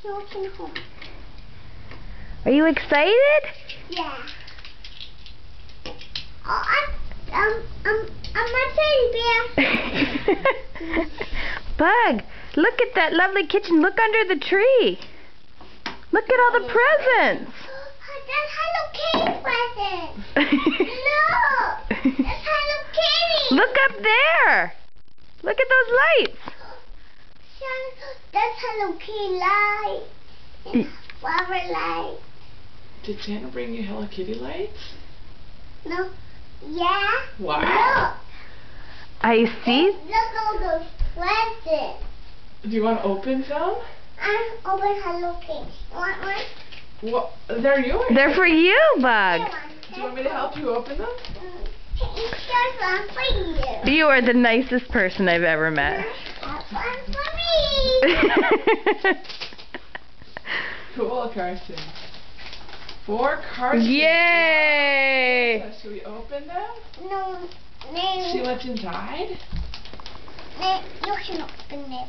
Walking home. Are you excited? Yeah. Oh, I'm a teddy bear. Bug, look at that lovely kitchen. Look under the tree. Look at all the presents. That's Hello Kitty present. Look, that's Hello Kitty. Look up there. Look at those lights. That's Hello Kitty light. And flower light. Did Santa bring you Hello Kitty lights? No. Yeah. Wow. I see. Look all those presents. Do you want to open some? I open Hello Kitty. Want one? What? They're yours. They're for you, Bug. Do you want me to help you open them? Here's one for you. You are the nicest person I've ever met. That's one for me. Cool, Carson. 4 Carson. Yay! So should we open them? No, See no, what's inside? no, you can open it.